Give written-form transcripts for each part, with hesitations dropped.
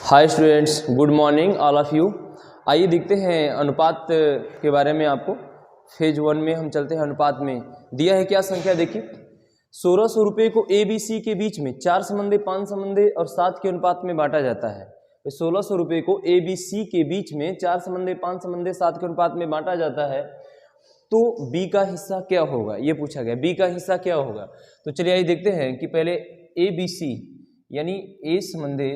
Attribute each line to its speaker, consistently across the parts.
Speaker 1: Hi students, good morning all of you. आइए देखते हैं अनुपात के बारे में। आपको फेज 1 में हम चलते हैं। अनुपात में दिया है क्या संख्या, देखिए 1600 रुपये को ए बी सी के बीच में 4 समंदे 5 समंदे और 7 के अनुपात में बांटा जाता है। तो 1600 रुपये को ए बी सी के बीच में 4 समंदे 5 समंदे 7 के अनुपात में बांटा जाता है, तो बी का हिस्सा क्या होगा, ये पूछा गया। बी का हिस्सा क्या होगा, तो चलिए आइए देखते हैं कि पहले ए बी सी यानी ए समंदे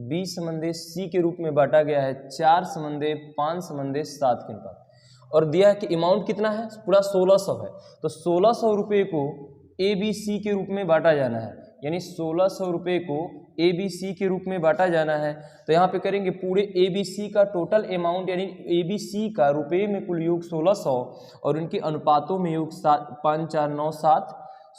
Speaker 1: बी समंदे सी के रूप में बांटा गया है 4 समंदे 5 समंदे 7 के अनुपात, और दिया है कि अमाउंट कितना है, पूरा 1600 है। तो 1600 रुपये को ए बी सी के रूप में बांटा जाना है, यानी 1600 रुपये को ए बी सी के रूप में बांटा जाना है। तो यहाँ पे करेंगे पूरे ए बी सी का टोटल अमाउंट, यानी ए बी सी का रुपये में कुल योग 1600 और उनके अनुपातों में योग 5 4 9 7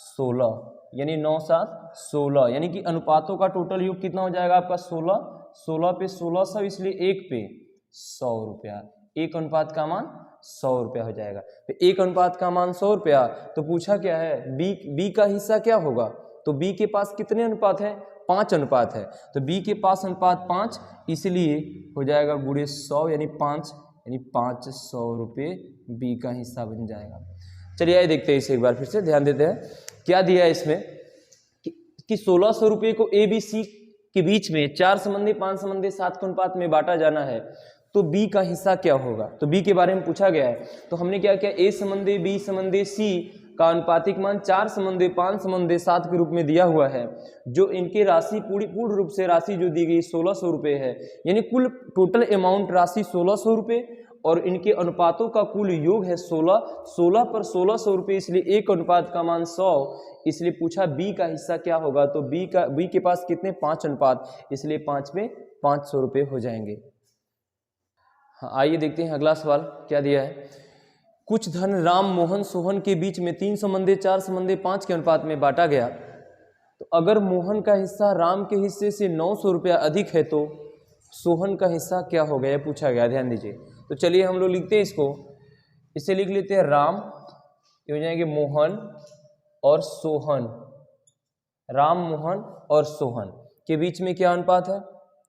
Speaker 1: 16, यानी 9 7 16, यानी कि अनुपातों का टोटल योग कितना हो जाएगा आपका 16। 16 पे 1600, इसलिए 1 पे 100 रुपया। एक अनुपात का मान 100 रुपया हो जाएगा। तो एक अनुपात का मान 100 रुपया। तो पूछा क्या है, बी का हिस्सा क्या होगा। तो बी के पास कितने अनुपात है, 5 अनुपात है। तो बी के पास अनुपात 5, इसलिए हो जाएगा गुणे 100, यानी 5, यानी 500 रुपये बी का हिस्सा बन जाएगा। चलिए आइए देखते हैं इसे एक बार फिर से, ध्यान देते हैं क्या दिया है इसमें कि 1600 रुपये को ए बी सी के बीच में 4 समंदे 5 समंदे 7 के अनुपात में बांटा जाना है, तो बी का हिस्सा क्या होगा। तो बी के बारे में पूछा गया है, तो हमने क्या किया, ए समंदे बी समंदे सी का अनुपातिक मान 4 समंदे 5 समंदे 7 के रूप में दिया हुआ है। जो इनकी राशि पूर्ण रूप से राशि जो दी गई 1600 रुपये है, यानी कुल टोटल अमाउंट राशि 1600 रुपये और इनके अनुपातों का कुल योग है 16। 16 पर 1600 रुपये, इसलिए एक अनुपात का मान 100। इसलिए पूछा बी का हिस्सा क्या होगा। तो बी के पास कितने, 5 अनुपात, इसलिए 5 में 500 रुपये हो जाएंगे। हाँ, आइए देखते हैं अगला सवाल क्या दिया है। कुछ धन राम मोहन सोहन के बीच में 3 समंदे 4 समंदे 5 के अनुपात में बांटा गया। तो अगर मोहन का हिस्सा राम के हिस्से से 900 रुपया अधिक है, तो सोहन का हिस्सा क्या हो गया, पूछा गया। ध्यान दीजिए। तो चलिए हम लोग लिखते हैं इसको, इसे लिख लेते हैं राम, ये हो जाएंगे मोहन और सोहन। राम मोहन और सोहन के बीच में क्या अनुपात है,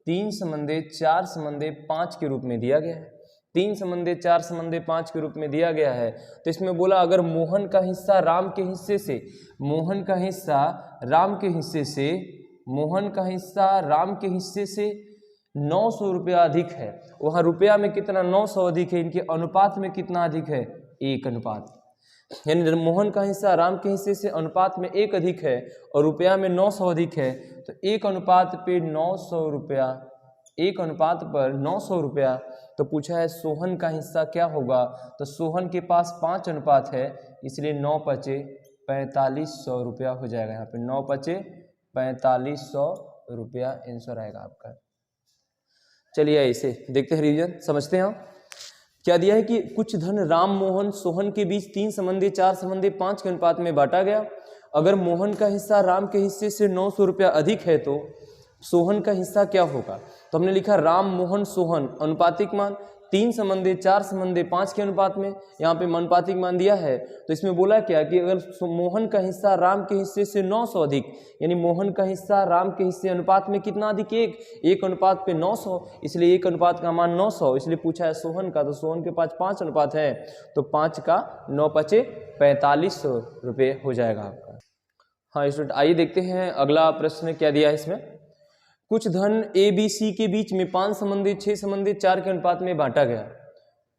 Speaker 1: 3 समंदे 4 समंदे 5 के रूप में दिया गया है। 3 समंदे 4 समंदे 5 के रूप में दिया गया है। तो इसमें बोला अगर मोहन का हिस्सा राम के हिस्से से, मोहन का हिस्सा राम के हिस्से से, मोहन का हिस्सा राम के हिस्से से 900 रुपया अधिक है, वहाँ रुपया में कितना 900 अधिक है, इनके अनुपात में कितना अधिक है, 1 अनुपात। यानी मोहन का हिस्सा राम के हिस्से से अनुपात में 1 अधिक है और रुपया में 900 अधिक है। तो 1 अनुपात पे 900 रुपया, 1 अनुपात पर 900 रुपया। तो पूछा है सोहन का हिस्सा क्या होगा। तो सोहन के पास 5 अनुपात है, इसलिए 9 पचे 4500 रुपया हो जाएगा। यहाँ पे 9 पचे 4500 रुपया आंसर आएगा आपका। चलिए इसे देखते हैं, रिवीजन समझते हैं। क्या दिया है कि कुछ धन राम मोहन सोहन के बीच 3 समंदे 4 समंदे 5 के अनुपात में बांटा गया। अगर मोहन का हिस्सा राम के हिस्से से 900 रुपया अधिक है, तो सोहन का हिस्सा क्या होगा। तो हमने लिखा राम मोहन सोहन, अनुपातिक मान 3 समंदे 4 समंदे 5 के अनुपात में, यहाँ पे अनुपातिक मान दिया है। तो इसमें बोला क्या कि अगर मोहन का हिस्सा राम के हिस्से से 900 अधिक, यानी मोहन का हिस्सा राम के हिस्से अनुपात में कितना अधिक, 1 अनुपात पे 900, इसलिए 1 अनुपात का मान 900। इसलिए पूछा है सोहन का, तो सोहन के पास 5 अनुपात है, तो 5 का 9 पचे 4500 रुपये हो जाएगा आपका। हाँ स्टूडेंट, आइए देखते हैं अगला प्रश्न क्या दिया है इसमें। कुछ धन ए बी सी के बीच में 5 समंदे 6 समंदे 4 के अनुपात में बांटा गया।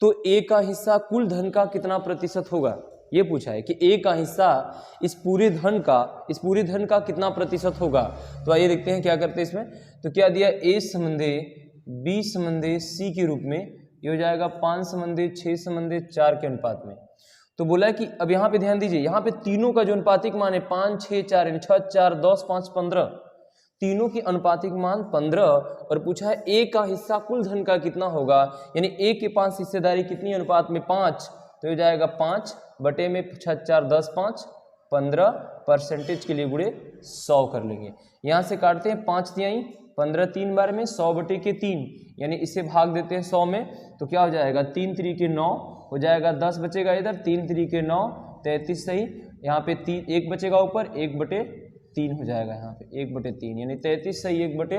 Speaker 1: तो ए का हिस्सा कुल धन का कितना प्रतिशत होगा, ये पूछा है कि ए का हिस्सा इस पूरे धन का कितना प्रतिशत होगा। तो आइए देखते हैं क्या करते हैं इसमें। तो क्या दिया, ए समंदे बी समंदे सी के रूप में, ये हो जाएगा 5 समंदे 6 समंदे 4 के अनुपात में। तो बोला है कि अब यहाँ पे ध्यान दीजिए, यहाँ पे तीनों का जो अनुपातिक मान है 5 6 4, यानी 6 4 10 5 15, तीनों की अनुपातिक मान 15। और पूछा है ए का हिस्सा कुल धन का कितना होगा, यानी ए के पास हिस्सेदारी कितनी अनुपात में, 5। तो हो जाएगा 5 बटे में 6 4 10 5 15, परसेंटेज के लिए गुणे 100 कर लेंगे। यहाँ से काटते हैं 5 तिहाई 15 3 बार में 100 बटे के 3, यानी इसे भाग देते हैं 100 में। तो क्या हो जाएगा, 3 3 9 हो जाएगा, 10 बचेगा इधर, 3 3 9 33 सही। यहाँ पे 1 बचेगा ऊपर, 1 बटे 3 हो जाएगा, यहाँ पे 1 बटे 3, यानी 33 सही 1 बटे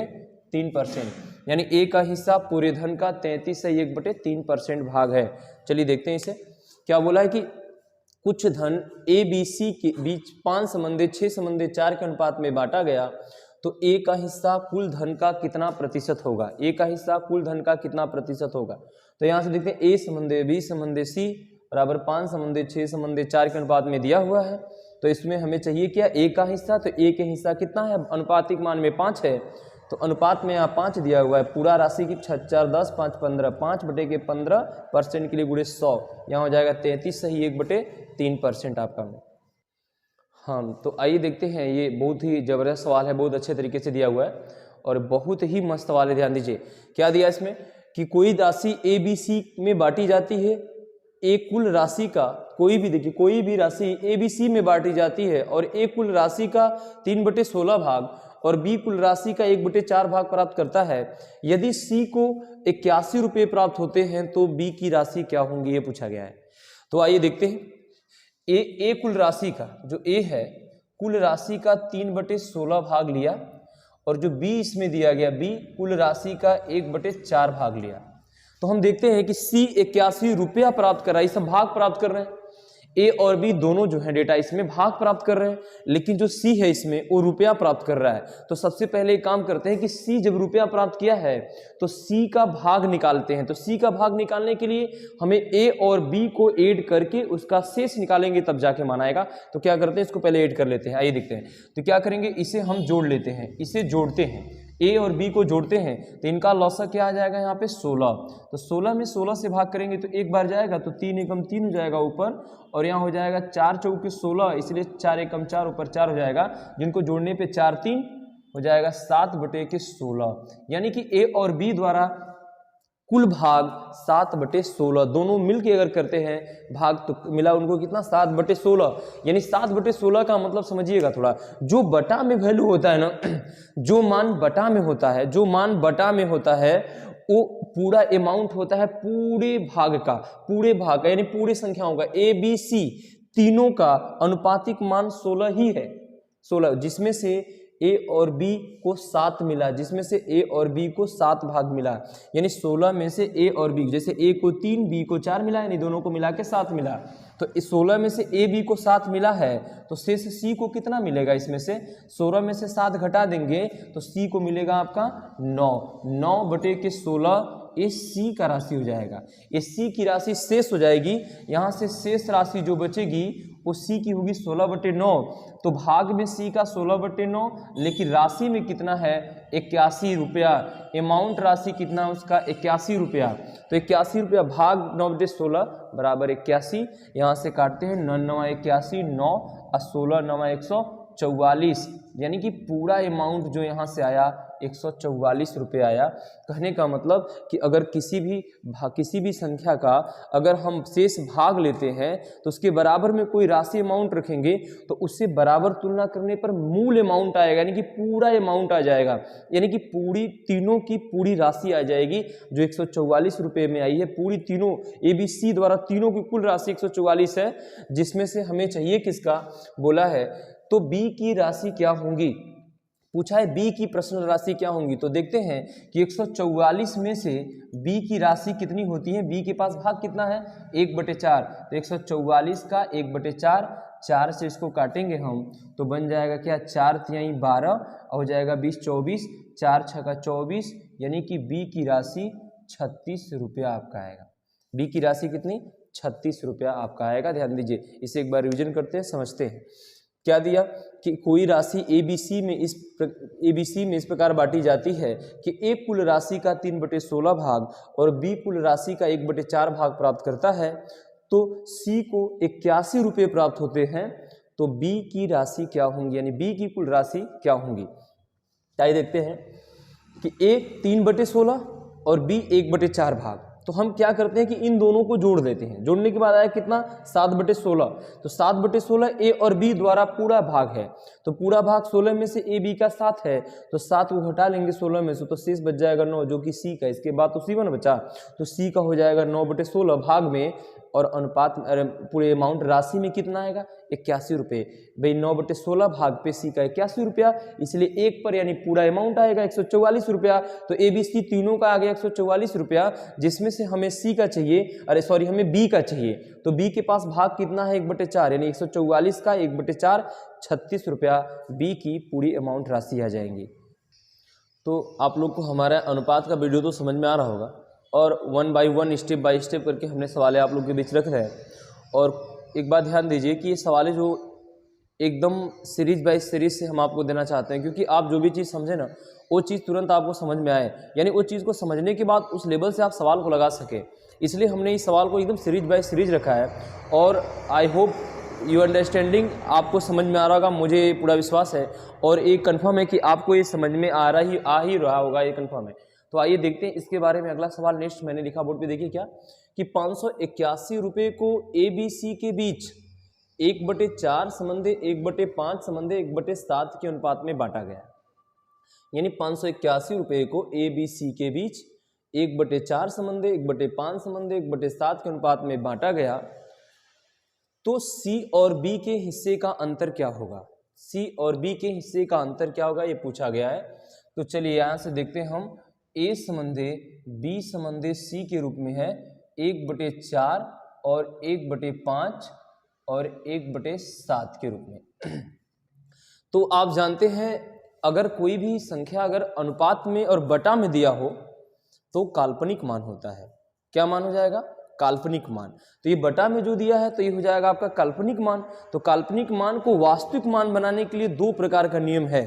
Speaker 1: 3%। यानी ए का हिस्सा पूरे धन का 33/1/3% भाग है। चलिए देखते हैं इसे। क्या बोला है कि कुछ धन ए बी सी के बीच 5:6:4 के अनुपात में बांटा गया तो ए का हिस्सा कुल धन का कितना प्रतिशत होगा। ए का हिस्सा कुल धन का कितना प्रतिशत होगा। तो यहाँ से देखते हैं ए संबंधी बी संबंधी सी बराबर 5:6:4 के अनुपात में दिया हुआ है। तो इसमें हमें चाहिए क्या, ए का हिस्सा। तो ए के हिस्सा कितना है, अनुपातिक मान में 5 है तो अनुपात में यहाँ 5 दिया हुआ है। पूरा राशि की 6 4 10 5 15 5/15% के लिए गुणे 100 यहाँ हो जाएगा 33/1/3% आपका। हाँ तो आइए देखते हैं, ये बहुत ही ज़बरदस्त सवाल है, बहुत अच्छे तरीके से दिया हुआ है और बहुत ही मस्त सवाल है। ध्यान दीजिए क्या दिया इसमें कि कोई राशि ए बी सी में बांटी जाती है। ए कुल राशि का कोई भी, देखिए कोई भी राशि ए बी सी में बांटी जाती है और ए कुल राशि का 3/16 भाग और बी कुल राशि का 1/4 भाग प्राप्त करता है। यदि सी को 81 रुपये प्राप्त होते हैं तो बी की राशि क्या होंगी, ये पूछा गया है। तो आइए देखते हैं। ए कुल राशि का, जो ए है कुल राशि का 3/16 भाग लिया और जो बी इसमें दिया गया बी कुल राशि का 1/4 भाग लिया। तो हम देखते हैं कि सी 81 रुपया प्राप्त कर रहा है, सब भाग प्राप्त कर रहे हैं। ए और बी दोनों जो है डेटा इसमें भाग प्राप्त कर रहे हैं, लेकिन जो सी है इसमें वो रुपया प्राप्त कर रहा है। तो सबसे पहले एक काम करते हैं कि सी जब रुपया प्राप्त किया है तो सी का भाग निकालते हैं। तो सी का भाग निकालने के लिए हमें ए और बी को ऐड करके उसका शेष निकालेंगे तब जाके मान आएगा। तो क्या करते हैं, इसको पहले ऐड कर लेते हैं। आइए देखते हैं। तो क्या करेंगे, इसे हम जोड़ लेते हैं, इसे जोड़ते हैं, ए और बी को जोड़ते हैं तो इनका लौसा क्या आ जाएगा यहाँ पे 16। तो 16 में 16 से भाग करेंगे तो एक बार जाएगा तो 3 एकम 3 हो जाएगा ऊपर और यहाँ हो जाएगा 4 चौके 16, इसलिए 4 एकम 4 ऊपर 4 हो जाएगा, जिनको जोड़ने पे 4 3 हो जाएगा 7/16। यानी कि ए और बी द्वारा कुल भाग 7/16 दोनों मिलके अगर करते हैं भाग तो मिला उनको कितना 7/16। यानी 7/16 का मतलब समझिएगा थोड़ा, जो बटा में वैल्यू होता है ना, जो मान बटा में होता है, जो मान बटा में होता है वो पूरा अमाउंट होता है पूरे भाग का, पूरे भाग का यानी पूरे संख्याओं का। ए बी सी तीनों का अनुपातिक मान 16 ही है, 16, जिसमें से ए और बी को 7 मिला, जिसमें से ए और बी को 7 भाग मिला। यानी 16 में से ए और बी, जैसे ए को 3 बी को 4 मिला, यानी दोनों को मिला के 7 मिला। तो इस 16 में से ए बी को 7 मिला है तो शेष सी को कितना मिलेगा, इसमें से 16 में से 7 घटा देंगे तो सी को मिलेगा आपका 9। 9/16 ये सी का राशि हो जाएगा। ये सी की राशि शेष हो जाएगी। यहाँ से शेष राशि जो बचेगी वो सी की होगी 16/9। तो भाग में सी का 16/9, लेकिन राशि में कितना है 81 रुपया। अमाउंट राशि कितना उसका 81 रुपया। तो 81 रुपया भाग 9/16 बराबर 81। यहाँ से काटते हैं 9 9 81, 9 और 16 9 144, यानी कि पूरा अमाउंट जो यहाँ से आया 144 रुपये आया। कहने का मतलब कि अगर किसी भी संख्या का अगर हम शेष भाग लेते हैं तो उसके बराबर में कोई राशि अमाउंट रखेंगे तो उससे बराबर तुलना करने पर मूल अमाउंट आएगा, यानी कि पूरा अमाउंट आ जाएगा, यानी कि पूरी तीनों की पूरी राशि आ जाएगी जो 144 रुपये में आई है। पूरी तीनों ए बी सी द्वारा तीनों की कुल राशि 144 है, जिसमें से हमें चाहिए किसका बोला है, तो बी की राशि क्या होंगी, पूछा है बी की प्रश्न राशि क्या होंगी। तो देखते हैं कि 144 में से बी की राशि कितनी होती है। बी के पास भाग कितना है 1/4। तो 144 का 1/4, 4 से इसको काटेंगे हम तो बन जाएगा क्या 4 तिहाई 12 हो जाएगा 20 24, 4 छक्का 24, यानी कि बी की राशि 36 रुपया आपका आएगा। बी की राशि कितनी 36 रुपया आपका आएगा। ध्यान दीजिए, इसे एक बार रिविजन करते हैं, समझते हैं। क्या दिया कि कोई राशि ए बी सी में इस प्रकार बांटी जाती है कि ए कुल राशि का 3/16 भाग और बी कुल राशि का 1/4 भाग प्राप्त करता है। तो सी को 81 रुपये प्राप्त होते हैं, तो बी की राशि क्या होंगी, यानी बी की कुल राशि क्या होंगी। आइए देखते हैं कि ए 3/16 और बी 1/4 भाग। तो हम क्या करते हैं कि इन दोनों को जोड़ देते हैं। जोड़ने के बाद आया कितना 7/16। तो 7/16 ए और बी द्वारा पूरा भाग है, तो पूरा भाग 16 में से ए बी का 7 है, तो 7 को घटा लेंगे 16 में से तो शेष बच जाएगा 9 जो कि सी का। इसके बाद तो सी 1 बचा, तो सी का हो जाएगा 9/16 भाग में और अनुपात पूरे अमाउंट राशि में कितना आएगा 81 रुपये। भाई 9/16 भाग पे सी का 81 रुपया, इसलिए 1 पर यानी पूरा अमाउंट आएगा 144 रुपया। तो ABC तीनों का आ गया 144 रुपया, जिसमें से हमें सी का चाहिए, अरे सॉरी हमें बी का चाहिए। तो बी के पास भाग कितना है 1/4 यानी 144 का 1/4 36 रुपया बी की पूरी अमाउंट राशि आ जाएंगी। तो आप लोग को हमारा अनुपात का वीडियो तो समझ में आ रहा होगा, और 1 बाय 1 स्टेप बाय स्टेप करके हमने सवालें आप लोग के बीच रख रहे हैं। और एक बात ध्यान दीजिए कि ये सवालें जो एकदम सीरीज बाय सीरीज से हम आपको देना चाहते हैं, क्योंकि आप जो भी चीज़ समझे ना वो चीज़ तुरंत आपको समझ में आए, यानी वो चीज़ को समझने के बाद उस लेवल से आप सवाल को लगा सके, इसलिए हमने इस सवाल को एकदम सीरीज बाय सीरीज रखा है। और आई होप यू अंडरस्टैंडिंग, आपको समझ में आ रहा होगा, मुझे पूरा विश्वास है, और एक कंफर्म है कि आपको ये समझ में आ ही रहा होगा, ये कंफर्म है। तो आइए देखते हैं इसके बारे में। अगला सवाल नेक्स्ट मैंने लिखा बोर्ड पे, देखिए क्या कि 581 रुपये को ABC के बीच 1/4 संबंधे 1/5 संबंधे 1/7 के अनुपात में बांटा गया। यानी 581 रुपये को ABC के बीच 1/4 संबंधे 1/5 संबंधे 1/7 के अनुपात में बांटा गया, तो C और B के हिस्से का अंतर क्या होगा? C और B के हिस्से का अंतर क्या होगा, ये पूछा गया है। तो चलिए यहाँ से देखते हैं हम, A संबंधे B संबंधे C के रूप में है 1/4 और 1/5 और 1/7 के रूप में। तो आप जानते हैं अगर कोई भी संख्या अगर अनुपात में और बटा में दिया हो तो काल्पनिक मान होता है। क्या मान हो जाएगा? काल्पनिक मान। तो ये बटा में जो दिया है तो ये हो जाएगा आपका काल्पनिक मान। तो काल्पनिक मान को वास्तविक मान बनाने के लिए 2 प्रकार का नियम है।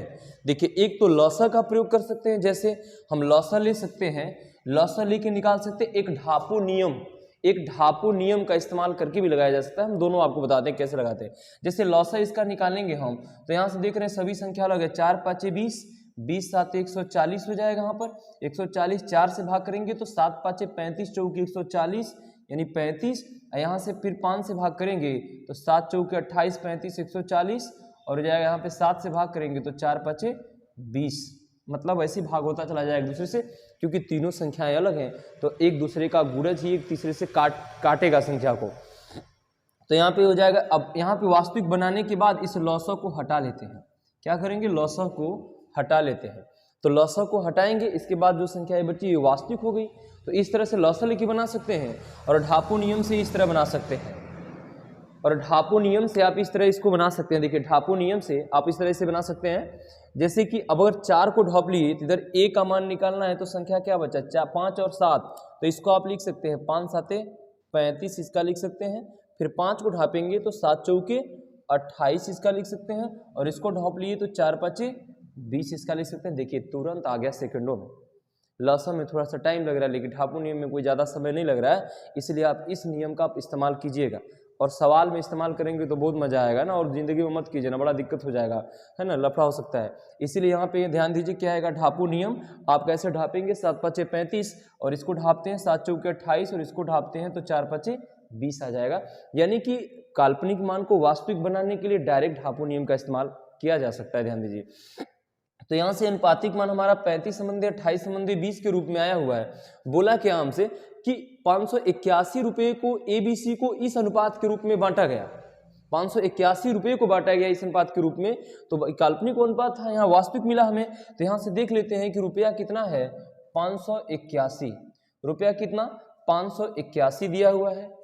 Speaker 1: देखिए, एक तो लॉसा का प्रयोग कर सकते हैं, जैसे हम लॉसा ले सकते हैं, लॉसा लेके निकाल सकते हैं। एक ढापो नियम का इस्तेमाल करके भी लगाया जा सकता है। हम दोनों आपको बताते हैं कैसे लगाते हैं। जैसे लॉसा इसका निकालेंगे हम, तो यहाँ से देख रहे हैं सभी संख्या अलग है। 4 5 20, 20 7 140 हो जाएगा। यहाँ पर 140 4 से भाग करेंगे तो 7 5 35 चौकी 140 यानी 35। यहाँ से फिर 5 से भाग करेंगे तो 7 चौकी 28 35 140 और हो जाएगा। यहाँ पे 7 से भाग करेंगे तो 4 5 20। मतलब ऐसे भाग होता चला जाएगा एक दूसरे से, क्योंकि तीनों संख्याएं अलग हैं तो एक दूसरे का गुणज ही एक तीसरे से काटेगा संख्या को। तो यहाँ पे हो जाएगा। अब यहाँ पे वास्तविक बनाने के बाद इस लॉसा को हटा लेते हैं। क्या करेंगे? लॉसा को हटा लेते हैं। तो लॉसा को हटाएंगे, इसके बाद जो संख्या बची ये वास्तविक हो गई। तो इस तरह से लॉसा लेके बना सकते हैं, और ढापो नियम से इस तरह बना सकते हैं, और ढापो नियम से आप इस तरह इसको बना सकते हैं। देखिए, ढापो नियम से आप इस तरह से बना सकते हैं, जैसे कि अब अगर 4 को ढाप लिए तो इधर A का मान निकालना है, तो संख्या क्या बचा? 5 और 7। तो इसको आप लिख सकते हैं 5 7 35 इसका लिख सकते हैं। फिर 5 को ढापेंगे तो 7 चौके 28 इसका लिख सकते हैं, और इसको ढाप लिए तो 4 5 20 इसका लिख सकते हैं। देखिए, तुरंत आ गया सेकंडों में। लॉसा में थोड़ा सा टाइम लग रहा है, लेकिन ढापो नियम में कोई ज़्यादा समय नहीं लग रहा है, इसलिए आप इस नियम का आप इस्तेमाल कीजिएगा। और सवाल में इस्तेमाल करेंगे तो बहुत मजा आएगा ना, और ज़िंदगी में मत कीजिए ना, बड़ा दिक्कत हो जाएगा, है ना, लफड़ा हो सकता है। इसीलिए यहाँ पे ध्यान दीजिए क्या आएगा? ढापो नियम। आप कैसे ढापेंगे? 7 5 35 और इसको ढापते हैं 7 चौके 28 और इसको ढापते हैं तो 4 5 20 आ जाएगा। यानी कि काल्पनिक मान को वास्तविक बनाने के लिए डायरेक्ट ढापो नियम का इस्तेमाल किया जा सकता है। ध्यान दीजिए। तो यहाँ से अनुपातिक मान हमारा 35 संबंधी 28 संबंधी 20 के रूप में आया हुआ है। बोला क्या हमसे कि 581 रुपये को ABC को इस अनुपात के रूप में बांटा गया। 581 रुपये को बांटा गया इस अनुपात के रूप में, तो काल्पनिक अनुपात था, यहाँ वास्तविक मिला हमें। तो यहाँ से देख लेते हैं कि रुपया कितना है? 581 रुपया। कितना? 581 दिया हुआ है।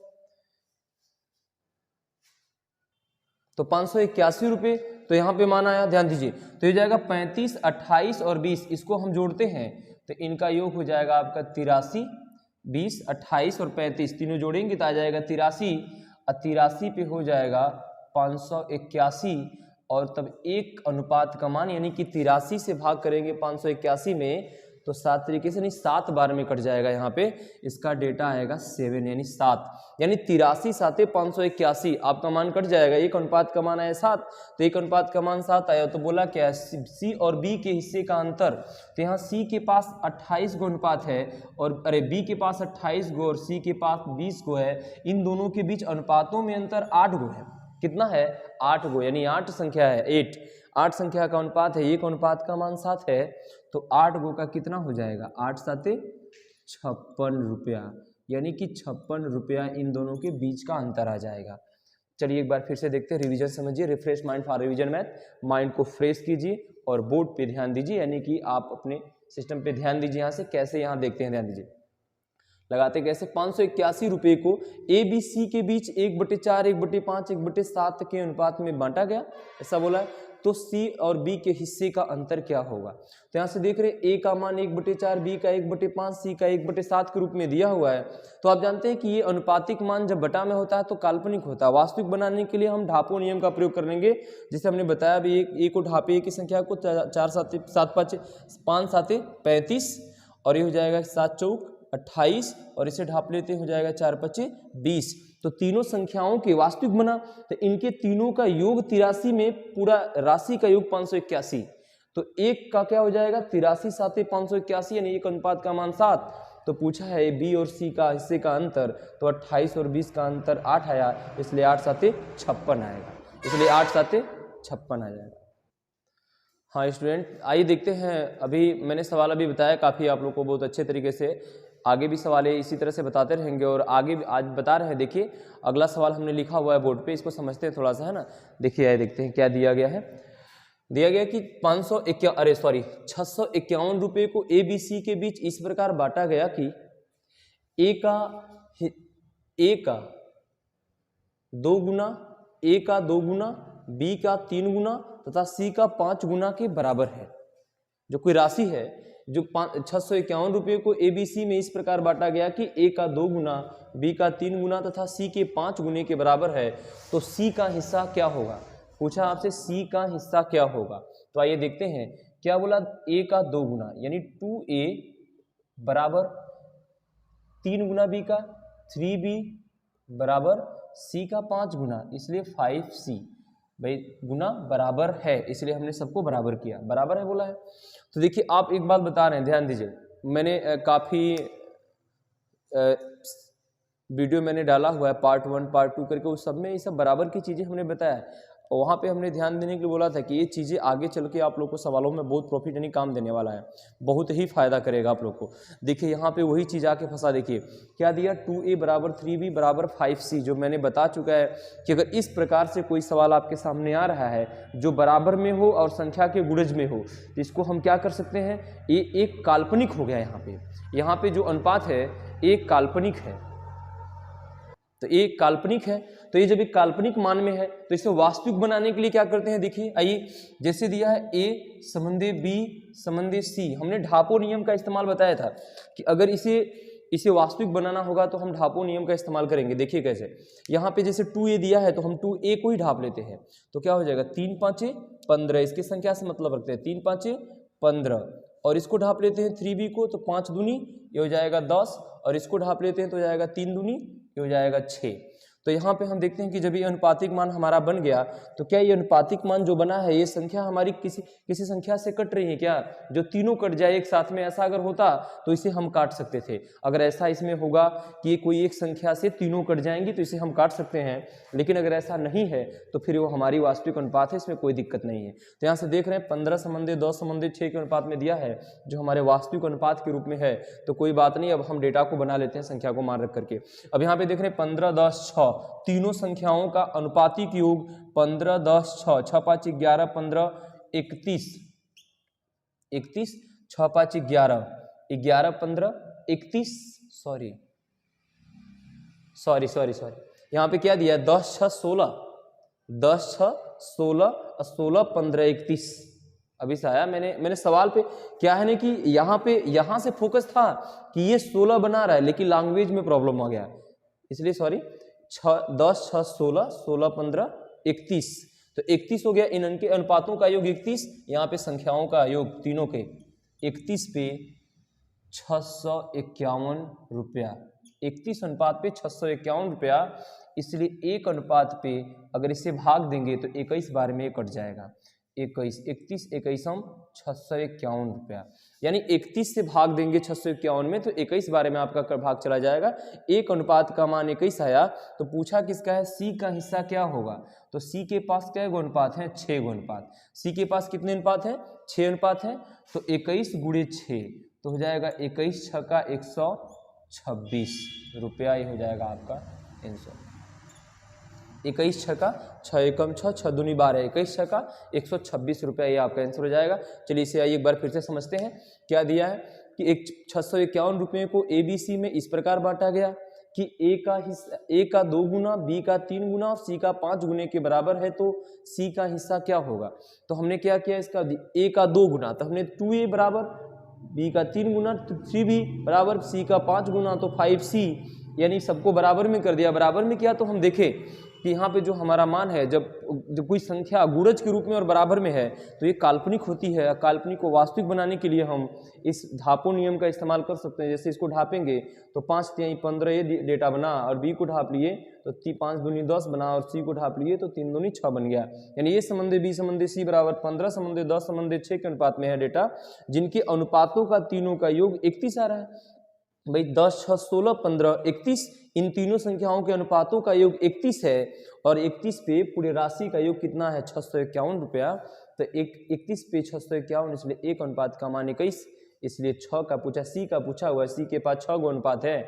Speaker 1: तो 581 रुपये, तो यहाँ पे मान आया। ध्यान दीजिए, तो ये जाएगा 35 28 और 20, इसको हम जोड़ते हैं तो इनका योग हो जाएगा आपका 83। 20 28 और 35 तीनों जोड़ेंगे तो आ जाएगा 83, और 83 पे हो जाएगा 581, और तब एक अनुपात का मान यानी कि 83 से भाग करेंगे 581 में तो 7 तरीके से नहीं 7 बार में कट जाएगा। यहाँ पे इसका डेटा आएगा 7 यानी 7, यानी 83 7 581 आपका मान कट जाएगा। एक अनुपात का मान आया 7, तो एक अनुपात का मान 7 आया। तो बोला क्या है? C और B के हिस्से का अंतर। तो यहाँ C के पास 28 गो अनुपात है, और अरे B के पास 28 गो और C के पास 20 गो है। इन दोनों के बीच अनुपातों में अंतर 8 गो है। कितना है? 8 गो, यानी 8 संख्या है। 8 संख्या का अनुपात है। एक अनुपात का मान 7 है, तो 8 गो का कितना हो जाएगा? 8 7 56 रुपया। यानी कि 56 रुपया इन दोनों के बीच का अंतर आ जाएगा। चलिए एक बार फिर से देखते हैं, रिवीजन समझिए, refresh mind for revision math. Mind को फ्रेश कीजिए और बोर्ड पे ध्यान दीजिए, यानी कि आप अपने सिस्टम पे ध्यान दीजिए। यहाँ से कैसे यहाँ देखते हैं, ध्यान दीजिए, लगाते कैसे। 581 रुपये को ए बी सी के बीच 1/4, 1/5, 1/7 के अनुपात में बांटा गया, ऐसा बोला है। तो सी और बी के हिस्से का अंतर क्या होगा। तो यहाँ से देख रहे हैं ए का मान 1/4, बी का 1/5, सी का 1/7 के रूप में दिया हुआ है। तो आप जानते हैं कि ये अनुपातिक मान जब बटा में होता है तो काल्पनिक होता है। वास्तविक बनाने के लिए हम ढापो नियम का प्रयोग करेंगे, जिसे हमने बताया भी, एक को ढापे की संख्या को 4 7 5 7 35 और ये हो जाएगा 7 चौक 28 और इसे ढाप लेते हो जाएगा 4 5 20। तो तीनों संख्याओं के वास्तविक बना, तो इनके तीनों का योग 83 में पूरा राशि का योग 581। तो एक का क्या हो जाएगा 83 7 581, यानी एक अनुपात का मान 7। तो पूछा है बी और सी का हिस्से का अंतर, तो 28 और 20 का अंतर 8 आया, इसलिए 8 7 56 आएगा, इसलिए 8 7 56 आ जाएगा। हाँ स्टूडेंट, आइए देखते हैं। अभी मैंने सवाल अभी बताया, काफ़ी आप लोग को बहुत अच्छे तरीके से, आगे भी सवाल इसी तरह से बताते रहेंगे और आगे भी आज बता रहे हैं। देखिए अगला सवाल हमने लिखा हुआ है बोर्ड पे, इसको समझते हैं थोड़ा सा, है ना। देखिए आइए देखते हैं क्या दिया गया है। दिया गया कि 651 रुपये को ए बी सी के बीच इस प्रकार बांटा गया कि ए का 2 गुना, ए का 2 गुना, बी का 3 गुना तथा सी का 5 गुना के बराबर है। जो कोई राशि है, जो 651 रुपये को ए बी सी में इस प्रकार बांटा गया कि ए का 2 गुना, बी का 3 गुना तथा सी के 5 गुने के बराबर है, तो सी का हिस्सा क्या होगा। पूछा आपसे सी का हिस्सा क्या होगा। तो आइए देखते हैं क्या बोला। ए का 2 गुना यानी 2a बराबर 3 गुना बी का, 3b बराबर सी का 5 गुना, इसलिए 5c। भाई गुना बराबर है, इसलिए हमने सबको बराबर किया, बराबर है बोला है। तो देखिए आप एक बात बता रहे हैं, ध्यान दीजिए। मैंने काफ़ी वीडियो मैंने डाला हुआ है, पार्ट 1 पार्ट 2 करके, उस सब में ये सब बराबर की चीज़ें हमने बताया है। और वहाँ पे हमने ध्यान देने के लिए बोला था कि ये चीज़ें आगे चल के आप लोग को सवालों में बहुत प्रॉफिट यानी काम देने वाला है, बहुत ही फायदा करेगा आप लोग को। देखिए यहाँ पे वही चीज़ आके फंसा। देखिए क्या दिया, 2a बराबर 3b बराबर 5c, जो मैंने बता चुका है कि अगर इस प्रकार से कोई सवाल आपके सामने आ रहा है जो बराबर में हो और संख्या के गुणज में हो, तो इसको हम क्या कर सकते हैं, ये एक काल्पनिक हो गया। यहाँ पे जो अनुपात है एक काल्पनिक है, तो एक काल्पनिक है। तो ये जब एक काल्पनिक मान में है तो इसे वास्तविक बनाने के लिए क्या करते हैं, देखिए आइए। जैसे दिया है ए संबंधी बी संबंधी सी, हमने ढापो नियम का इस्तेमाल बताया था कि अगर इसे वास्तविक बनाना होगा तो हम ढापो नियम का इस्तेमाल करेंगे। देखिए कैसे, यहाँ पे जैसे 2a दिया है तो हम 2a को ही ढाप लेते हैं, तो क्या हो जाएगा 3 5 15, इसकी संख्या से मतलब रखते हैं 3 5 15, और इसको ढाप लेते हैं 3b को, तो 5 दूनी ये हो जाएगा 10, और इसको ढाप लेते हैं तो हो जाएगा 3 दूनी ये हो जाएगा 6। तो यहाँ पे हम देखते हैं कि जब ये अनुपातिक मान हमारा बन गया, तो क्या ये अनुपातिक मान जो बना है, ये संख्या हमारी किसी संख्या से कट रही है क्या, जो तीनों कट जाए एक साथ में। ऐसा अगर होता तो इसे हम काट सकते थे। अगर ऐसा इसमें होगा कि ये कोई एक संख्या से तीनों कट जाएंगी तो इसे हम काट सकते हैं, लेकिन अगर ऐसा नहीं है तो फिर वो हमारी वास्तविक अनुपात है, इसमें कोई दिक्कत नहीं है। तो यहाँ से देख रहे हैं 15 संबंधी 10 संबंधी 6 के अनुपात में दिया है, जो हमारे वास्तविक अनुपात के रूप में है। तो कोई बात नहीं, अब हम डेटा को बना लेते हैं संख्या को मान रख करके। अब यहाँ पे देख रहे हैं 15 10 6, तीनों संख्याओं का अनुपातिक योग 15 10 6, 6 5 11 15 31, 31 6 5 11 11 15 31, सॉरी यहाँ पे क्या दिया है 10 6 16, 10 6 16 और 16 15 31। अभी से आया मैंने सवाल पे क्या है ना कि यहाँ से फोकस था कि ये 16 बना रहा है, लेकिन लैंग्वेज में प्रॉब्लम आ गया, इसलिए सॉरी। 10 6 16 16 15 31, तो 31 हो गया। इनके अनुपातों का योग 31, यहाँ पे संख्याओं का योग तीनों के 31 पे 651 रुपया, 31 अनुपात पे 651 रुपया, इसलिए एक अनुपात पे अगर इसे भाग देंगे तो 21 बार में कट जाएगा। 21 31 21 651 रुपया, यानी 31 से भाग देंगे 651 में तो 21 बारे में आपका भाग चला जाएगा। एक अनुपात का मान 21 आया। तो पूछा किसका है, सी का हिस्सा क्या होगा। तो सी के पास क्या गो अनुपात है, 6 गो अनुपात। सी के पास कितने अनुपात है, 6 अनुपात है। तो 21 गुणे 6 तो हो जाएगा 21 6 का 26 रुपया ये हो जाएगा आपका आंसर। 21 छक्का 6 एकम 6 6 दूनी 12, 21 छक्का 126 रुपया ये आपका आंसर हो जाएगा। चलिए इसे आइए एक बार फिर से समझते हैं। क्या दिया है कि 651 रुपये को ABC में इस प्रकार बांटा गया कि A का हिस्सा, A का 2 गुना, B का 3 गुना और C का 5 गुने के बराबर है, तो C का हिस्सा क्या होगा। तो हमने क्या किया, इसका A का 2 गुना तो हमने 2A बराबर, B का 3 गुना तो 3B बराबर, C का 5 गुना तो 5C, यानी सबको बराबर में कर दिया। बराबर में किया तो हम देखें कि यहाँ पे जो हमारा मान है, जब कोई संख्या गुणज के रूप में और बराबर में है तो ये काल्पनिक होती है। काल्पनिक को वास्तविक बनाने के लिए हम इस ढापो नियम का इस्तेमाल कर सकते हैं। जैसे इसको ढापेंगे तो 5 तिहाई 15 ये डेटा बना, और B को ढाप लिए तो 5 दूनी 10 बना, और C को ढाप लिए तो 3 दूनी 6 बन गया। यानी ये संबंध B संबंध C बराबर 15 संबंध 10 संबंध 6 के अनुपात में है डेटा, जिनके अनुपातों का तीनों का योग 31 आ रहा है। भाई 10, 6, 16, 15, 31, इन तीनों संख्याओं के अनुपातों का योग 31 है, और 31 पे पूरे राशि का योग कितना है, 651 रुपया। तो 31 पे 651, इसलिए एक अनुपात का मान 21, इसलिए 6 का पूछा, C का पूछा हुआ, C के पास 6 गो अनुपात है।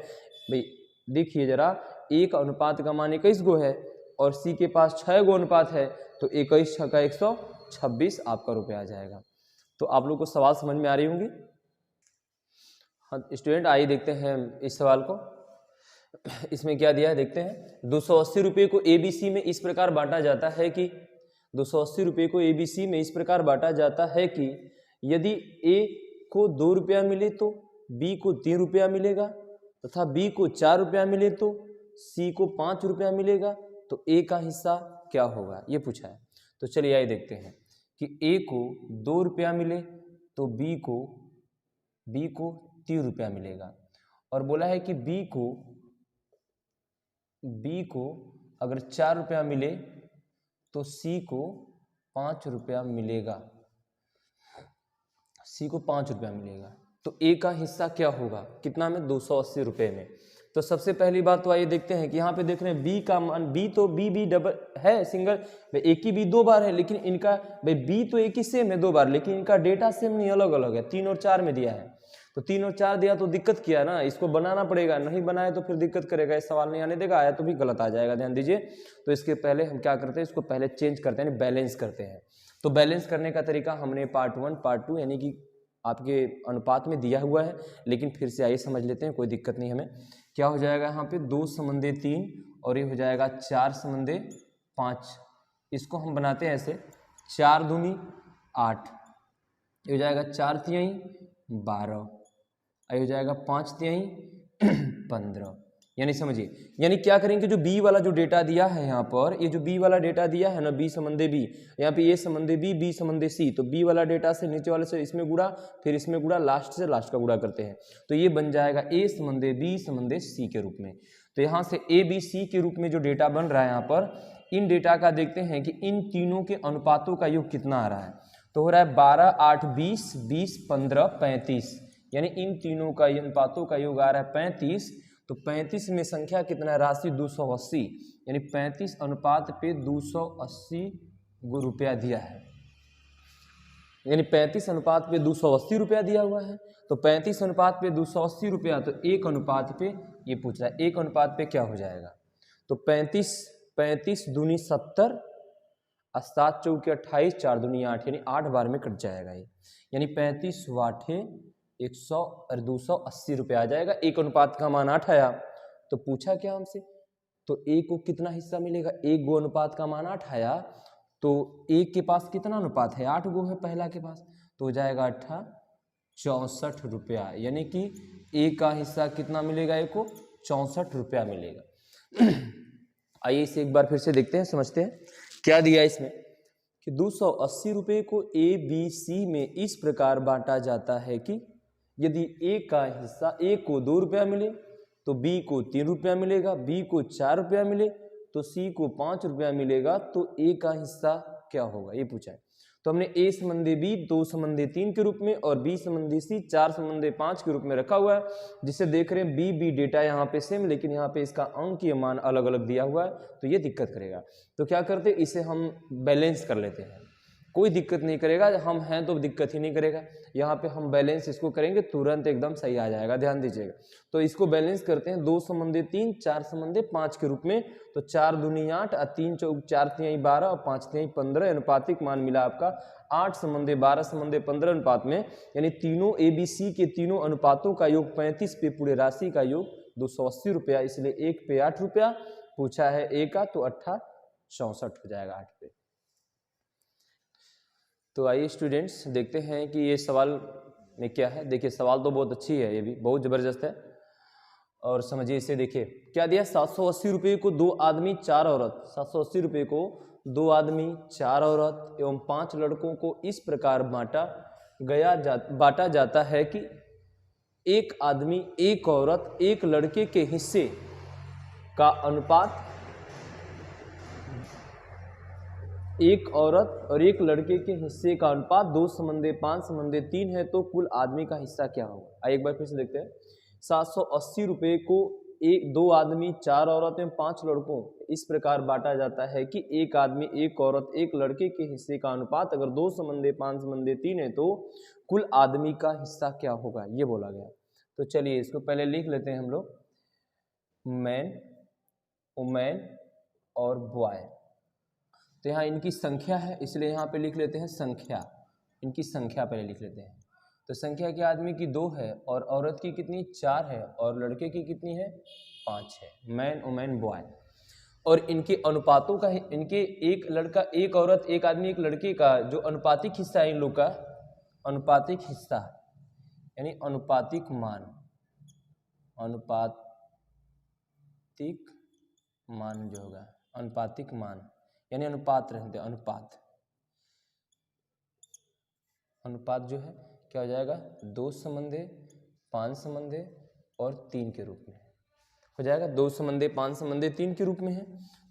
Speaker 1: भाई देखिए जरा, एक अनुपात का मान 21 गो है और C के पास 6 गो अनुपात है, तो 21 6 का 126 आपका रुपया आ जाएगा। तो आप लोग को सवाल समझ में आ रही होंगी। हाँ स्टूडेंट, आइए देखते हैं इस सवाल को। इसमें क्या दिया है देखते हैं। 280 रुपये को ABC में इस प्रकार बांटा जाता है कि 280 रुपये को ABC में इस प्रकार बांटा जाता है कि यदि A को 2 रुपया मिले तो B को 3 रुपया मिलेगा, तथा B को 4 रुपया मिले तो C को 5 रुपया मिलेगा, तो A का हिस्सा क्या होगा, ये पूछा है। तो चलिए आइए देखते हैं कि A को 2 रुपया मिले तो B को 3 रुपया मिलेगा, और बोला है कि B को अगर 4 रुपया मिले तो C को 5 रुपया मिलेगा, C को 5 रुपया मिलेगा, तो A का हिस्सा क्या होगा, कितना में, 280 रुपये में। तो सबसे पहली बात तो आइए देखते हैं कि यहाँ पे देख रहे हैं B का मान, B डबल है, सिंगल, एक ही B 2 बार है, लेकिन इनका भाई B तो एक ही सेम है 2 बार, लेकिन इनका डेटा सेम नहीं, अलग अलग है। 3 और 4 में दिया है, तो 3 और 4 दिया तो दिक्कत किया ना, इसको बनाना पड़ेगा, नहीं बनाए तो फिर दिक्कत करेगा, इस सवाल नहीं आने देगा, आया तो भी गलत आ जाएगा, ध्यान दीजिए। तो इसके पहले हम क्या करते हैं, इसको पहले चेंज करते हैं, बैलेंस करते हैं। तो बैलेंस करने का तरीका हमने पार्ट 1 पार्ट 2 यानी कि आपके अनुपात में दिया हुआ है, लेकिन फिर से आइए समझ लेते हैं, कोई दिक्कत नहीं हमें। क्या हो जाएगा यहाँ पे, 2 संबंधे 3 और ये हो जाएगा 4 संबंधे 5। इसको हम बनाते हैं ऐसे, 4 दूनी 8, ये हो जाएगा 4 तिहाई 12, ये हो जाएगा 5 तिहाई 15। यानी समझिए, यानी क्या करेंगे, जो B वाला जो डेटा दिया है यहाँ पर, ये जो B वाला डेटा दिया है ना, B संबंधे B, यहाँ पे ये संबंधे B संबंधे C, तो B वाला डेटा से नीचे वाले से इसमें गुड़ा, फिर इसमें गुड़ा, लास्ट से लास्ट का गुड़ा करते हैं, तो ये बन जाएगा A संबंधे B संबंधे C के रूप में। तो यहाँ से ABC के रूप में जो डेटा बन रहा है यहाँ पर, इन डेटा का देखते हैं कि इन तीनों के अनुपातों का योग कितना आ रहा है। तो हो रहा है 12, 8, 20, 20, 15, 35, यानी इन तीनों का अनुपातों का योग आ रहा है 35। तो 35 में संख्या कितना है, राशि 280, यानी 35 अनुपात पे 280 गो रुपया दिया है, यानी 35 अनुपात पे 280 रुपया दिया हुआ है। तो 35 अनुपात पे 280 रुपया, तो एक अनुपात पे ये पूछ रहा है, एक अनुपात पे क्या हो जाएगा। तो 35 दूनी 70, 7 चौके 28, 4 दूनी 8, यानी 8 बार में कट जाएगा ये, यानी 35 वाठे 100 और 280 रुपये आ जाएगा। एक अनुपात का मान 8 आया, तो पूछा क्या हमसे, तो A को कितना हिस्सा मिलेगा, एक गो अनुपात का मान 8 आया, तो A के पास कितना अनुपात है, 8 गो है पहला के पास, तो हो जाएगा 8 64 रुपया, यानी कि A का हिस्सा कितना मिलेगा, A को 64 रुपया मिलेगा। आइए इसे एक बार फिर से देखते हैं, समझते हैं क्या दिया इसमें कि 280 रुपये को ABC में इस प्रकार बांटा जाता है कि यदि A का हिस्सा, A को 2 रुपया मिले तो B को 3 रुपया मिलेगा, B को 4 रुपया मिले तो C को 5 रुपया मिलेगा, तो A का हिस्सा क्या होगा, ये पूछा है। तो हमने A संबंधी B 2 संबंधी 3 के रूप में और B संबंधी C 4 संबंधी 5 के रूप में रखा हुआ है, जिसे देख रहे हैं B डेटा यहाँ पे सेम, लेकिन यहाँ पे इसका अंकीय मान अलग अलग दिया हुआ है, तो ये दिक्कत करेगा। तो क्या करते, इसे हम बैलेंस कर लेते हैं। कोई दिक्कत नहीं करेगा, हम हैं तो दिक्कत ही नहीं करेगा। यहाँ पे हम बैलेंस इसको करेंगे तुरंत एकदम सही आ जाएगा, ध्यान दीजिएगा। तो इसको बैलेंस करते हैं 2 संबंधे 3, 4 संबंधे 5 के रूप में। तो 4 दूनी 8 और 3 चौक 4 तिहाई 12 और 5 तिहाई 15, अनुपातिक मान मिला आपका 8 संबंधे 12 संबंधे 15 अनुपात में, यानी तीनों ABC के तीनों अनुपातों का योग 35 पे पूरे राशि का योग 280 रुपया, इसलिए 1 पे 8 रुपया पूछा है A का, तो 8 64 हो जाएगा 8 पे। तो आइए स्टूडेंट्स देखते हैं कि ये सवाल में क्या है। देखिए सवाल तो बहुत अच्छी है, ये भी बहुत ज़बरदस्त है, और समझिए इसे। देखिए क्या दिया, 780 रुपये को 2 आदमी 4 औरत, 780 रुपये को 2 आदमी 4 औरत एवं 5 लड़कों को इस प्रकार बांटा जाता है कि एक आदमी एक औरत एक लड़के के हिस्से का अनुपात, एक औरत और एक लड़के के हिस्से का अनुपात 2 संबंधे 5 संबंधे 3 है, तो कुल आदमी का हिस्सा क्या होगा। आइए एक बार फिर से देखते हैं। 780 रुपये को 2 आदमी 4 औरत एवं 5 लड़कों इस प्रकार बांटा जाता है कि एक आदमी एक औरत एक लड़के के हिस्से का अनुपात अगर 2 संबंधे 5 संबंधे 3 है तो कुल आदमी का हिस्सा क्या होगा, ये बोला गया। तो चलिए इसको पहले लिख लेते हैं हम लोग, मैन, वुमेन और बॉय। तो यहाँ इनकी संख्या है, इसलिए यहाँ पे लिख लेते हैं संख्या, इनकी संख्या पहले लिख लेते हैं। तो संख्या क्या, आदमी की 2 है और औरत की कितनी 4 है और लड़के की कितनी है 5 है, मैन वुमेन बॉय। और इनके अनुपातों का, इनके एक लड़का एक औरत एक आदमी एक लड़के का जो अनुपातिक हिस्सा है इन लोग का, अनुपातिक हिस्सा यानी अनुपातिक मान, अनुपातिक मान जो होगा, अनुपातिक मान यानी अनुपात रहते, अनुपात जो है क्या हो जाएगा 2 संबंधे 5 संबंधे और 3 के रूप में हो जाएगा। 2 संबंधे 5 संबंधे 3 के रूप में है।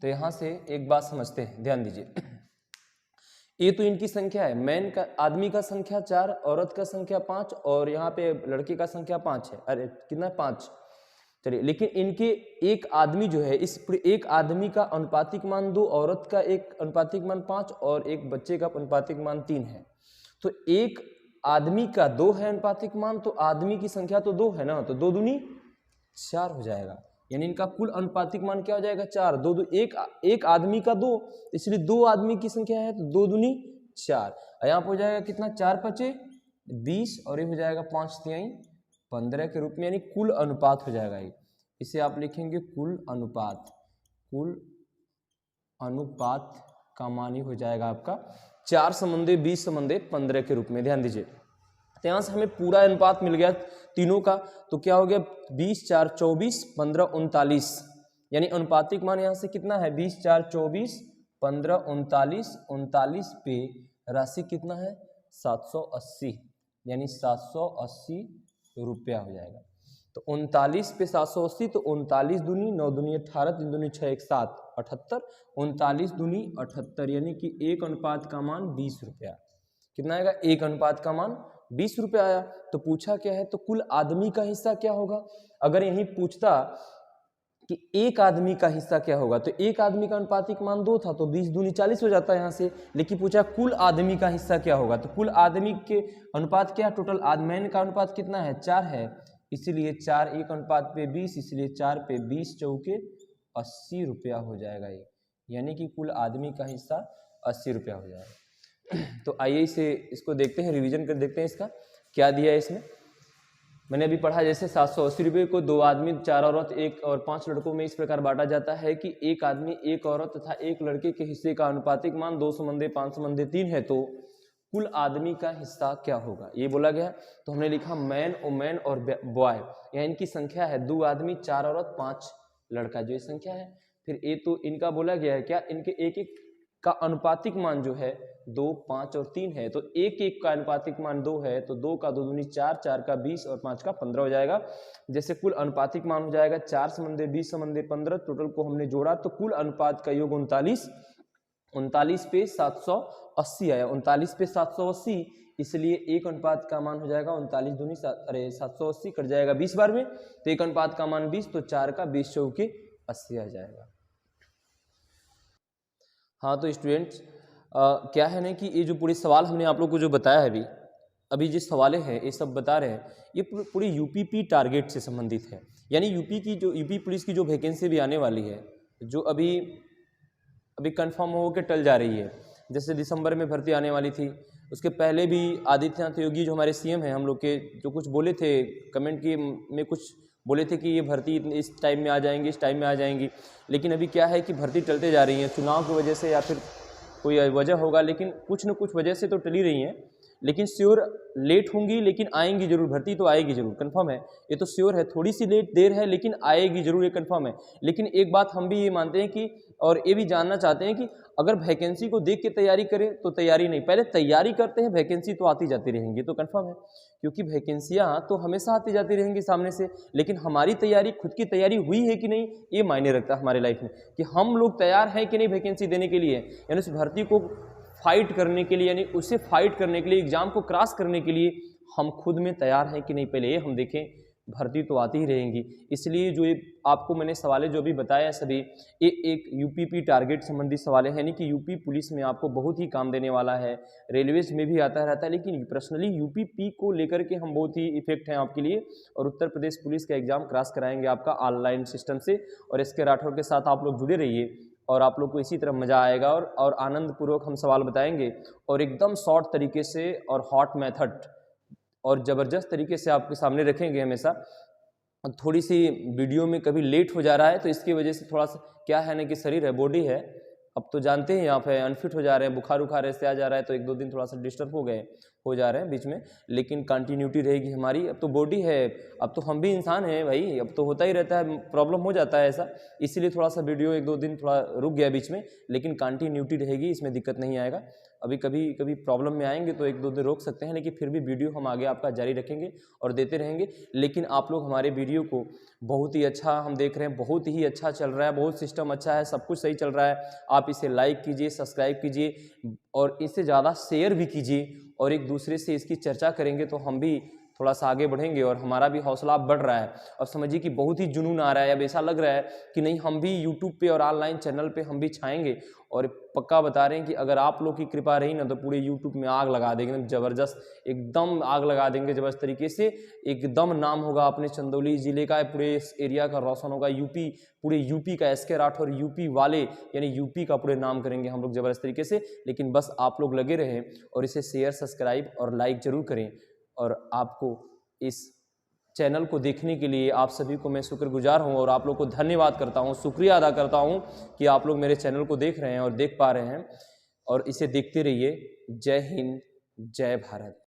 Speaker 1: तो यहाँ से एक बात समझते हैं, ध्यान दीजिए। ये तो इनकी संख्या है, मैन का आदमी का संख्या 4, औरत का संख्या 5 और यहाँ पे लड़के का संख्या 5 है। अरे कितना 5, चलिए। लेकिन इनके एक आदमी जो है, इस एक आदमी का अनुपातिक मान 2, औरत का एक अनुपातिक मान 5 और एक बच्चे का अनुपातिक मान 3 है। तो एक आदमी का 2 है अनुपातिक मान, तो आदमी की संख्या तो 2 है ना, तो 2 दूनी 4 हो जाएगा, यानी इनका कुल अनुपातिक मान क्या हो जाएगा 4। 2 2 एक आदमी का 2, इसलिए 2 आदमी की संख्या है तो 2 दूनी 4। यहाँ पर हो जाएगा कितना 4 5 20 और ये हो जाएगा 5 तिहाई 15 के रूप में, यानी कुल अनुपात हो जाएगा ये। इसे आप लिखेंगे कुल अनुपात, कुल अनुपात का मान ही हो जाएगा आपका 4 संबंधे 20 संबंधे 15 के रूप में। ध्यान दीजिए, तो यहाँ से हमें पूरा अनुपात मिल गया तीनों का। तो क्या हो गया 20 4 24 15 39, यानी अनुपातिक मान यहाँ से कितना है 20 4 24 15 39, 39 पे राशि कितना है 780, यानी 780 रुपया हो जाएगा। तो 39 पे 780, तो 39 दूनी 9 दूनी 18, 3 दूनी 6 1 7 78, 39 दूनी 78, यानी कि एक अनुपात का मान 20 रुपया। कितना आएगा, एक अनुपात का मान 20 रुपया आया। तो पूछा क्या है, तो कुल आदमी का हिस्सा क्या होगा। अगर यही पूछता कि एक आदमी का हिस्सा क्या होगा, तो एक आदमी का अनुपातिक मान 2 था, तो 20 दूनी 40 हो जाता है यहाँ से। लेकिन पूछा कुल आदमी का हिस्सा क्या होगा, तो कुल आदमी के अनुपात क्या, टोटल मैन का अनुपात कितना है 4 है, इसीलिए 4 एक अनुपात पे 20, इसलिए 4 पे 20 चौके 80 रुपया हो जाएगा ये, यानी कि कुल आदमी का हिस्सा 80 रुपया हो जाएगा। तो आइए इसे इसको देखते हैं, रिवीजन कर देखते हैं इसका क्या दिया है इसमें। मैंने अभी पढ़ा जैसे 780 रुपये को 2 आदमी 4 औरत 1 और 5 लड़कों में इस प्रकार बांटा जाता है कि एक आदमी एक औरत तथा एक लड़के के हिस्से का अनुपातिक मान 2 संबंधे 5 संबंधे 3 है, तो कुल आदमी का हिस्सा क्या होगा ये बोला गया। तो हमने लिखा मैन वुमेन और बॉय, यहाँ इनकी संख्या है 2 आदमी 4 औरत 5 लड़का, जो ये संख्या है। फिर ये तो इनका बोला गया है क्या, इनके एक एक का अनुपातिक मान जो है 2 5 और 3 है, तो एक एक का अनुपातिक मान 2 है, तो 2 का 2 दूनी 4, 4 का 20 और 5 का 15 हो जाएगा। जैसे कुल अनुपातिक मान हो जाएगा 4 संबंधे 20 संबंधे 15, टोटल को हमने जोड़ा तो कुल अनुपात का योग 39, 39 पे 780 आया, 39 पे 780, इसलिए एक अनुपात का मान हो जाएगा 39 दूनी 780 कट जाएगा 20 बार में, तो एक अनुपात का मान 20, तो 4 का 20 चौके 80 आ जाएगा। हाँ तो स्टूडेंट्स क्या है ना कि ये जो पूरे सवाल हमने आप लोग को जो बताया है अभी जिस सवाले हैं ये सब बता रहे हैं, ये पूरी यूपीपी टारगेट से संबंधित है। यानी यूपी पुलिस की जो वैकेंसी भी आने वाली है, जो अभी कंफर्म हो के टल जा रही है। जैसे दिसंबर में भर्ती आने वाली थी, उसके पहले भी आदित्यनाथ योगी जो हमारे सीएम हैं हम लोग के, जो कुछ बोले थे कमेंट की में, कुछ बोले थे कि ये भर्ती इस टाइम में आ जाएंगी, इस टाइम में आ जाएंगी। लेकिन अभी क्या है कि भर्ती टलते जा रही है, चुनाव की वजह से या फिर कोई वजह होगा, लेकिन कुछ न कुछ वजह से तो टली रही हैं। लेकिन श्योर लेट होंगी, लेकिन आएंगी जरूर, भर्ती तो आएगी जरूर, कंफर्म है, ये तो श्योर है। थोड़ी सी लेट देर है लेकिन आएगी जरूर, ये कंफर्म है। लेकिन एक बात हम भी ये मानते हैं कि, और ये भी जानना चाहते हैं कि अगर वैकेंसी को देख के तैयारी करें तो तैयारी नहीं, पहले तैयारी करते हैं, वैकेंसी तो आती जाती रहेंगी, तो कंफर्म है। क्योंकि वैकेंसियाँ तो हमेशा आती जाती रहेंगी सामने से, लेकिन हमारी तैयारी, खुद की तैयारी हुई है कि नहीं, ये मायने रखता है हमारे लाइफ में, कि हम लोग तैयार हैं कि नहीं वैकेंसी देने के लिए, यानी उस भर्ती को फाइट करने के लिए, यानी उससे फाइट करने के लिए, एग्जाम को क्रॉस करने के लिए हम खुद में तैयार हैं कि नहीं, पहले ये हम देखें। भर्ती तो आती ही रहेंगी, इसलिए जो ये आपको मैंने सवालें जो भी बताया सभी, ये एक यूपीपी टारगेट संबंधी सवाल है, यानी कि यूपी पुलिस में आपको बहुत ही काम देने वाला है। रेलवेज में भी आता रहता है, लेकिन पर्सनली यूपीपी को लेकर के हम बहुत ही इफेक्ट हैं आपके लिए। और उत्तर प्रदेश पुलिस का एग्जाम क्रॉस कराएंगे आपका ऑनलाइन सिस्टम से। और इसके राठौर के साथ आप लोग जुड़े रहिए और आप लोग को इसी तरह मज़ा आएगा और आनंद पूर्वक हम सवाल बताएंगे, और एकदम शॉर्ट तरीके से और हॉट मेथड और ज़बरदस्त तरीके से आपके सामने रखेंगे हमेशा। थोड़ी सी वीडियो में कभी लेट हो जा रहा है तो इसकी वजह से थोड़ा सा क्या है ना कि शरीर है, बॉडी है, अब तो जानते हैं यहाँ पे अनफिट हो जा रहे हैं, बुखार उखार ऐसे आ जा रहा है, तो 1-2 दिन थोड़ा सा डिस्टर्ब हो जा रहे हैं बीच में, लेकिन कंटिन्यूटी रहेगी हमारी। अब तो बॉडी है, अब तो हम भी इंसान हैं भाई, अब तो होता ही रहता है, प्रॉब्लम हो जाता है ऐसा, इसीलिए थोड़ा सा वीडियो 1-2 दिन थोड़ा रुक गया बीच में, लेकिन कंटिन्यूटी रहेगी, इसमें दिक्कत नहीं आएगा। अभी कभी प्रॉब्लम में आएंगे तो 1-2 दिन रोक सकते हैं, लेकिन फिर भी वीडियो हम आगे आपका जारी रखेंगे और देते रहेंगे। लेकिन आप लोग हमारे वीडियो को बहुत ही अच्छा हम देख रहे हैं, बहुत ही अच्छा चल रहा है, बहुत सिस्टम अच्छा है, सब कुछ सही चल रहा है। आप इसे लाइक कीजिए, सब्सक्राइब कीजिए और इससे ज़्यादा शेयर भी कीजिए, और एक दूसरे से इसकी चर्चा करेंगे तो हम भी थोड़ा सा आगे बढ़ेंगे और हमारा भी हौसला बढ़ रहा है। अब समझिए कि बहुत ही जुनून आ रहा है, अब ऐसा लग रहा है कि नहीं हम भी यूट्यूब पे और ऑनलाइन चैनल पे हम भी छाएंगे, और पक्का बता रहे हैं कि अगर आप लोग की कृपा रही ना तो पूरे यूट्यूब में आग लगा देंगे, एकदम ज़बरदस्त, एकदम आग लगा देंगे ज़बरदस्त तरीके से, एकदम नाम होगा अपने चंदौली ज़िले का, पूरे इस एरिया का रोशन होगा, यूपी, पूरे यूपी का SK राठौर यूपी वाले, यानी यूपी का पूरे नाम करेंगे हम लोग ज़बरदस्त तरीके से। लेकिन बस आप लोग लगे रहें और इसे शेयर, सब्सक्राइब और लाइक ज़रूर करें। और आपको इस चैनल को देखने के लिए आप सभी को मैं शुक्रगुजार हूं, और आप लोग को धन्यवाद करता हूं, शुक्रिया अदा करता हूं कि आप लोग मेरे चैनल को देख रहे हैं और देख पा रहे हैं, और इसे देखते रहिए। जय हिंद, जय भारत।